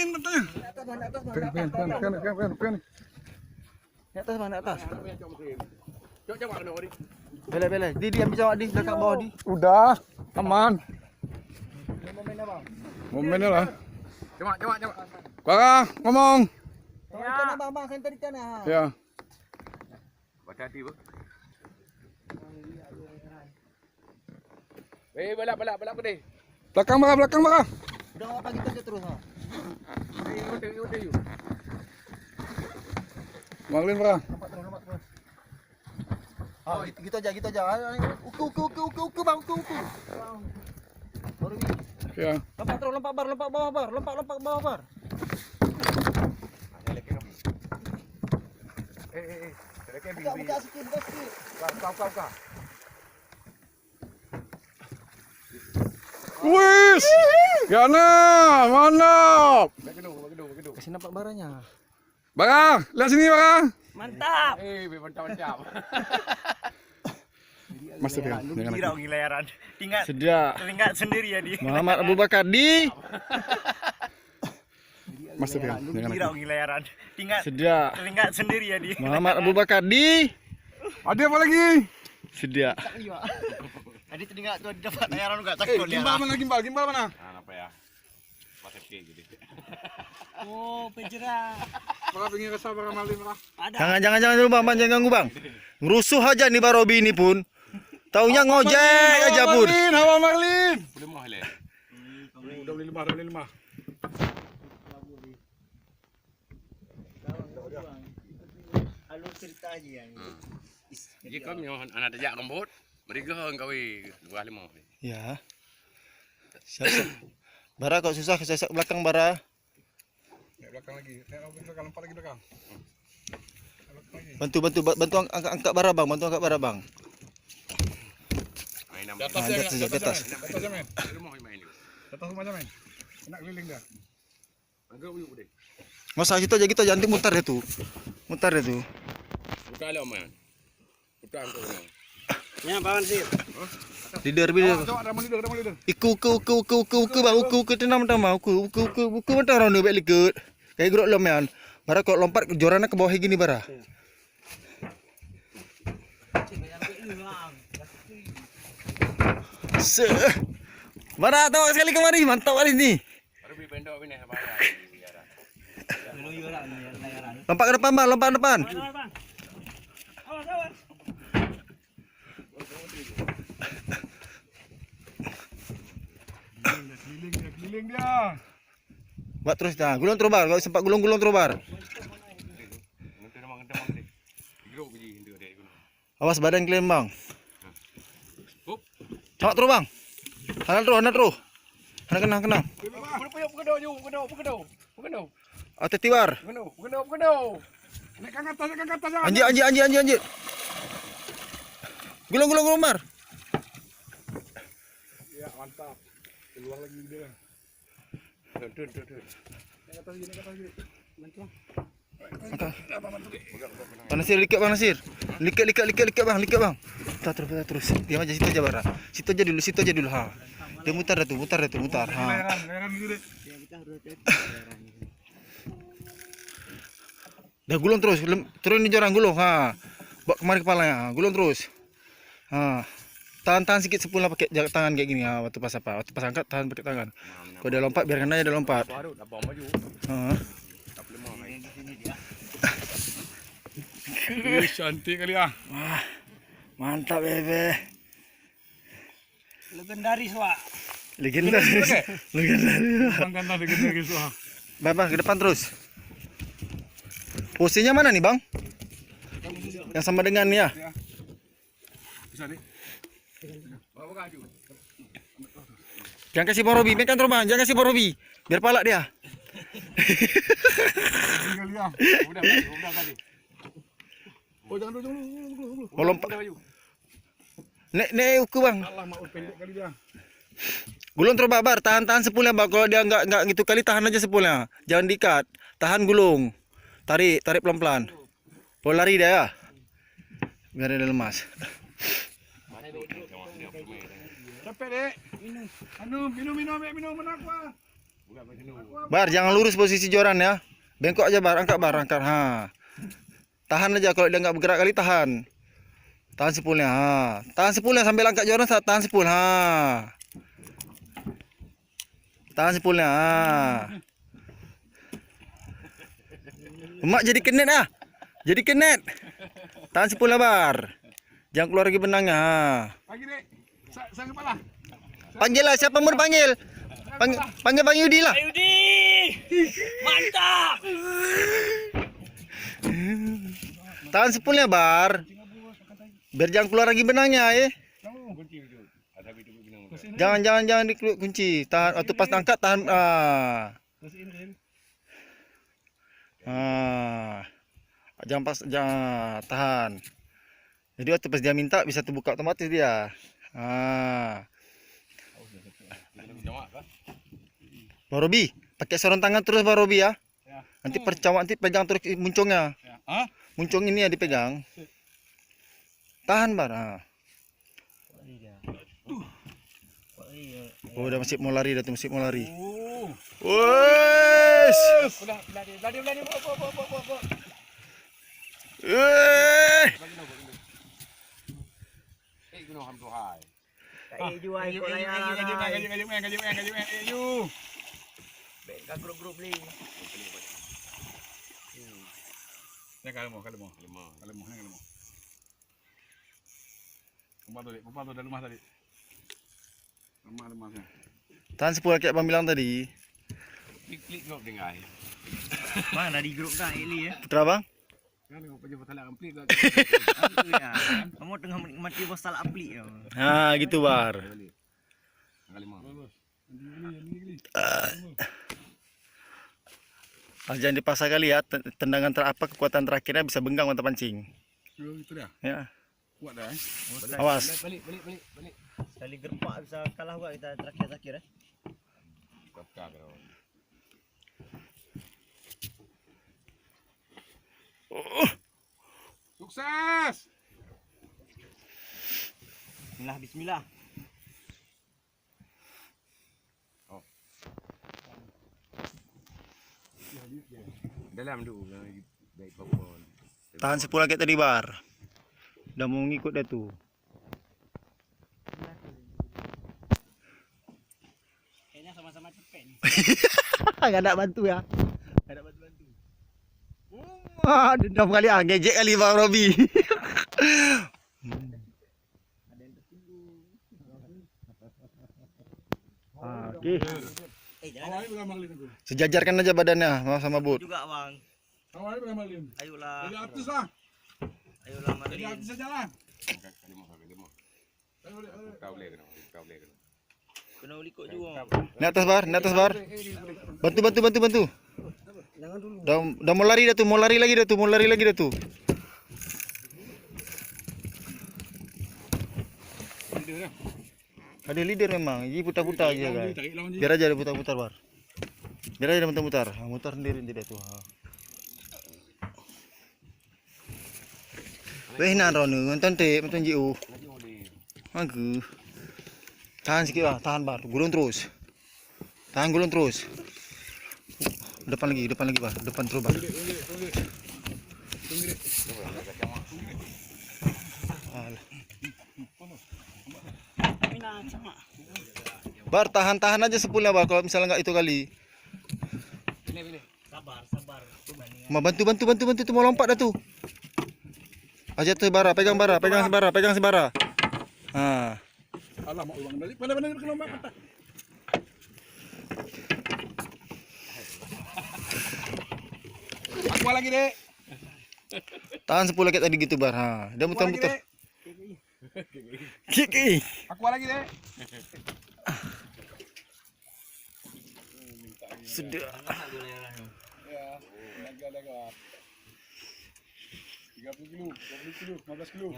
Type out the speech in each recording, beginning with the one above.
pasangin matanya. Atas mana atas mana Pegang, pegang. atas mana atas. Coba kena Odi. Bela. Di ambil jawab di dekat bawah di. Udah, aman. Momennya bang. Momennya lah. Coba. Bang, ngomong. Ya. Bang, center ikan ya. Ya. Hati-hati, Bang. Balak apa deh? Belakang. Udah apa kita aja terus ha. Udah. Manglin bang. Lompat terus. Oh, gitu aja. Uku bang, uku. Baru ini. Ya. Lompat bawah bar. Buka sikit. Kau. Wis. Yana, mantap. Begitu. Kasih nampak baranya. Bang, lihat sini bang. Mantap. Mantap. Mas pegang. Kira gilaran. Tinggal sendiri ya di. Muhammad Abu Bakar di. Mas pegang. Kira gilaran. Tinggal sendiri ya di. Muhammad Abu Bakar di. Ada apa lagi? Sedia. Tadi tinggal tu dapat ayaran enggak takut ya. Gimbal mana? Apa ya? Pakai gitu. Oh, penjara. Bang pengen kesal bang Malin lah. Jangan dulu bang, jangan ganggu bang. Ngerusuh aja nih Barobi ini pun. Taunya ngojek aja pun. Hawa Marlin. Boleh mau le. Udah beli 5. Alur cerita aja yang. Jika kau anak tajak rambut, mereka kau 25. Ya. Siap. Bara kok susah kesesak belakang bara. Ya belakang lagi. Belakang lompat lagi belakang. Bantu angkat bara bang, Main Di nama. atas Di atas. Di atas men. Rumah main ni. Di atas rumah men. Nak keliling dah. Agak uyuk deh. Nggak usah gitu aja nanti mutar dia tuh. Buka lah man. Buka angkau ni. Ya, Paman sih. Leader bila. Coba ramai leader. Iku bang, uku tenang bang, uku mentah orang ni balik ikut. Kayak gerok lom yan. Bara kok lompat jorannya ke bawah gini bara. Bara tahu sekali kemari, mantap hari ni. Baru beli benda ni apa? Lompat ke depan bang, lompat ke depan. Keliling dia. Buat terus dah, gulung terus bar, kalau sempat gulung terus bar. Nanti nama deh. Gerok biji hindu deh. Awas badan kalian bang. Hup. Cok terus bang. Hanan terus. Hanan kena. Bukan. Atas tiwar. Bukan. Naik ke atas. Anjir. Gulung bar. Ya mantap. Keluar lagi dia. Tuh. Naik atas lagi. Mantap. Bang Nasir, likat bang Nasir. Likat bang. Tak terus. Diam aja situ aja bara. Situ aja dulu ha. Dia mutar dah tu. Ha. Layaran dulu deh. Dah gulung terus. Turun ni jorang gulung ha. Bawa kemari kepalanya. Ha. Gulung terus. Ha. Tahan sikit sepuluh pakai jarak tangan kayak gini ha. Waktu pas angkat tahan pakai tangan. Kalau dia lompat biarkan aja dia lompat. Baru dah bawa maju. Ha. Tak boleh mau main. Cantik kali ah. Wah. Mantap bebe. Legendaris, Wak. Legendaris. Bangkan tadi gede gitu ah. Bang, ke depan terus. Posisinya mana nih, Bang? Yang sama dengan ni ya. Bisa nih. Bawa kaju. Jangan kasih Bang Robi, mekan terus Bang. Jangan kasih Bang Robi. Biar palak dia. Kali ah. Udah tadi. Oh jangan dulu. Oh lompat. Nek uku Bang. Allah mau pendek kali dia. Gulung terus Bar, tahan sepulnya Bang. Kalau dia enggak gitu kali tahan aja sepulnya. Jangan diikat. Tahan gulung. Tarik pelan-pelan. Oh lari dia ya. Biar dia lemas. Capek dek. Minum aku. Bar, jangan lurus posisi joran ya. Bengkok aja bar, angkat bar, angkat. Ha. Tahan aja kalau dia nggak bergerak kali tahan. Tahan sepulnya. Ha. Tahan sepulnya sambil angkat joran, tahan sepul. Ha. Tahan sepulnya. Ha. Emak jadi kenet ah. Jadi kenet. Tahan sepulnya bar. Jangan keluar lagi benangnya. Ha. Pagi dek. Sang kepala. Panggil lah, siapa mau panggil? Panggil Bang Yudi lah. Yudi. Mantap. Tahan sepulnya bar. Biar jangan keluar lagi benangnya Jangan dikunci. Tahan waktu pas angkat tahan. Jangan pas jangan tahan. Jadi waktu pas dia minta bisa terbuka otomatis dia. Bang Robi, pakai sarung tangan terus Bang Robi ya. Nanti percawak nanti pegang terus muncungnya. Muncung ini ya dipegang. Tahan bar. Oh, udah masih mau lari, masih mau lari. Wes. Grup-grup ni. Ni kalau mau. Papa tu dah rumah tadi. Lemah ni. Tahan sepuluh kayak Bang bilang tadi. Klik kau dengar. Mana di grup dah Eli ya. Putra Bang? Kan kau pergi hotel ampli kau. Kamu tengah menikmati bosal aplik ya. Ha, gitu bar. Jangan dipaksa kali ya. Tendangan kekuatan terakhirnya bisa benggang mata pancing. Itu dah. Ya. Kuat dah. Awas. Balik. Sekali gerpak bisa kalah juga kita terakhir ya. Sukses. Bismillah. Dalam dulu baik popon. Tahan sepuluh kayak tadi bar. Udah mau ngikut dah tuh. Kayaknya sama-sama cepet nih. Gak ada bantu ya. Gak ada bantu. Dendam kali ngejek kali Bang Robi. Oke. Awalnya berapa malin aku? Sejajarkan aja badannya sama but. Juga bang. Awalnya berapa malin? Ayolah. Jadi artis lah. Ayolah Jadi Marlin. artis saja lah. Kau boleh kena. Kena ulikut juga. Di atas bar. Bantu. Udah mau lari dah tuh, mau lari lagi dah tuh. Ada leader memang, ini putar-putar aja guys. Biar aja dia putar-putar bar. Biar aja dia muter-muter. Mutar sendiri dia tuh. Weh nan rono, nonton jiu. Aku. Tahan sikit lah, tahan bar, gulung terus. Depan lagi bar, depan terus bar. Bar, tahan aja sepulnya bar, kalau misalnya nggak itu kali. Sabar. Ma bantu tuh mau lompat dah tuh. Aja tuh bara, pegang sebara. Ha. Alah mau ulang balik. Mana kena lompat patah. Aku lagi dek. Tahan sepuluh kayak tadi gitu bar. Ha. Dia muter-muter. Kiki. Aku lagi dek. Sudah. Ya, agak. 30 kilo, 20 kilo, 15 kilo.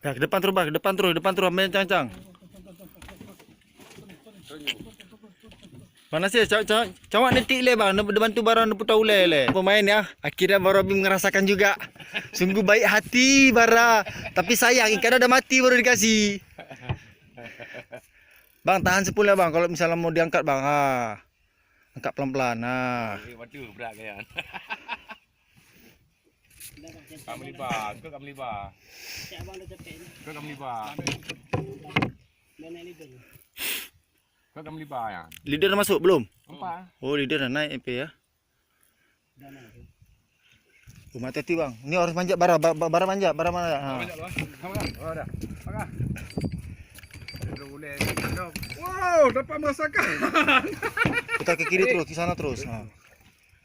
Ya, ke depan terus bar, ke depan terus, main cancang. Mana sih cawak netik le bang, bantu barang putar ulai le. Pemain ya, akhirnya Bang Robi merasakan juga. Sungguh baik hati Bara, tapi sayang ikan ada mati baru dikasih. Bang tahan sepuluh bang, kalau misalnya mau diangkat bang. Angkat pelan-pelan. Nah. Batu berat kan. Kamu libar, kau kamu libar. Cik abang dah capek ni. Kau kamu libar. Dah naik leader. Kau kamu libar ya. Leader dah masuk belum? Nampak? Oh, leader dah naik MP ya. Dah naik tu. Oh, hati-hati bang. Ni harus manjat bara, bara manjat, bara manjat. Ha. Banyak lah. Oh dah. Pakai. Boleh. Wow, dapat merasakan. Putar ke kiri terus, ke sana terus. Ha.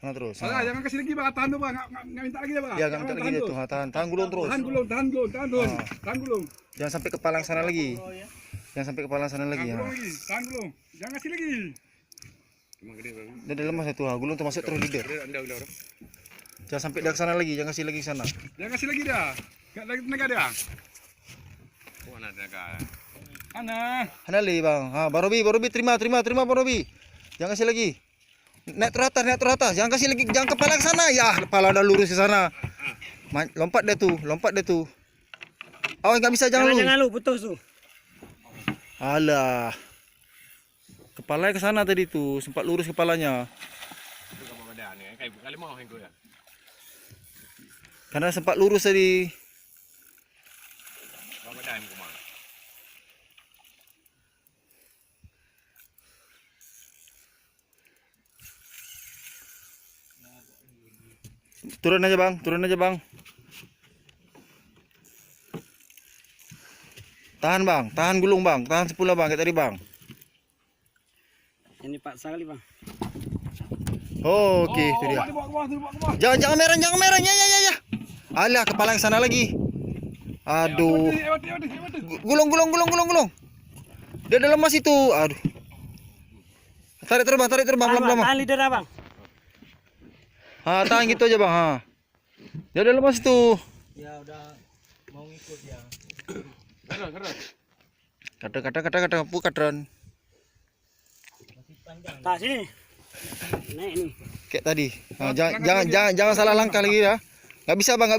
Sana terus. Salah, Ha. jangan kasih lagi bang. Tahan tu bang. Enggak minta lagi dah bang. Ya, enggak minta lagi dia tu. Ha, tahan gulung terus. Tahan gulung. Tahan gulung. Jangan sampai kepala yang sana lagi. Jangan sampai kepala yang sana lagi. Tahan Ha. gulung lagi. Tahan gulung. Jangan kasih lagi. Cuma gede bang. Dia dah lemas tu. Ha. Gulung tu masuk terus leader. Anda. Jangan sampai dia ke sana lagi. Jangan kasih lagi ke sana. Jangan kasih lagi dah. Enggak lagi tenaga dia. Oh anak jaga. Ana. Hanali bang. Ha, Barobi terima Barobi. Jangan kasih lagi. Naik teratas. Jangan kasih lagi, jangan kepala ke sana. Ya, kepala dah lurus ke sana. Lompat dia tu. Awas enggak bisa jangan lu. Jangan lu putus tu. Alah. Kepalanya ke sana tadi tu, sempat lurus kepalanya. Itu kamu badan ni. Kai kali mau hang ya. Karena sempat lurus tadi. Kamu badan ku mah. Turun aja bang. Tahan bang, tahan gulung bang, tahan sepula bang, kayak tadi bang. Yang dipaksa kali bang. Oh, okey, itu dia. Bawa ke bawah. Jangan merah, ya. Alah, kepala yang sana lagi. Aduh. Gulung. Dia dah lemas itu. Aduh. Tarik terus bang, pelan-pelan. Tahan leader abang. Ha, tahan gitu aja bang. Ha. Dia dah lemas itu. Ya udah mau ngikut dia. Kata, katran. Tak sini. Naik ni. Kayak tadi. Ha, jangan salah langkah lagi ya. Enggak bisa bang.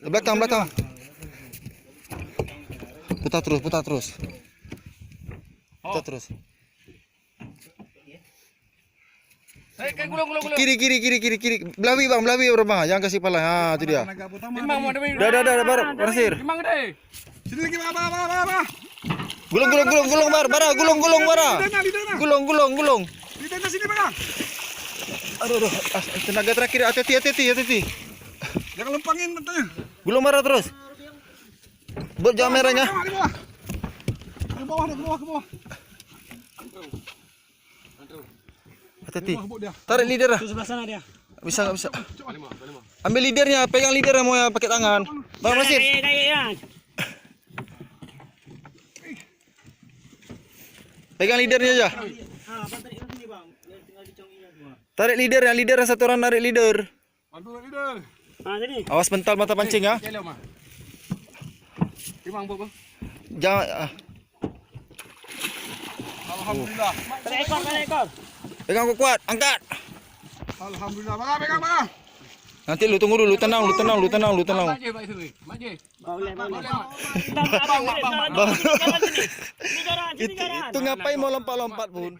Ke belakang. Putar terus. Kai gulung. Kiri. Belawi bang. Jangan kasih pala. Ha, itu dia. Memang mau ada. Dah, berhasil. Memang deh. Sini lagi bang. Gulung, bara. Gulung. Lidah sini bang. Aduh. Tenaga terakhir. Hati-hati. Jangan lempangin matanya. Gulung bara terus. Buat jangan merahnya. Ke bawah. Hati-hati. Ke bawah dia. Tarik leader lah. Tu sebelah sana dia. Enggak bisa. Ambil leadernya, pegang leadernya mau ya pakai tangan. Bang Nasir. Ya. Pegang leadernya aja. Abang tarik sini bang. Tinggal diconginya dua. Tarik leader satu orang narik leader. Bantu leader. Sini. Awas mental mata pancing ya. Jalan mah. Memang apa? Jangan Alhamdulillah. Tarik ekor. pegang kuat, angkat. Alhamdulillah. Bang, pegang bang. Nanti lu tunggu dulu, tenang. Mak je baik tu. Mak je. Boleh. Bang. Itu ngapain mau lompat-lompat pun?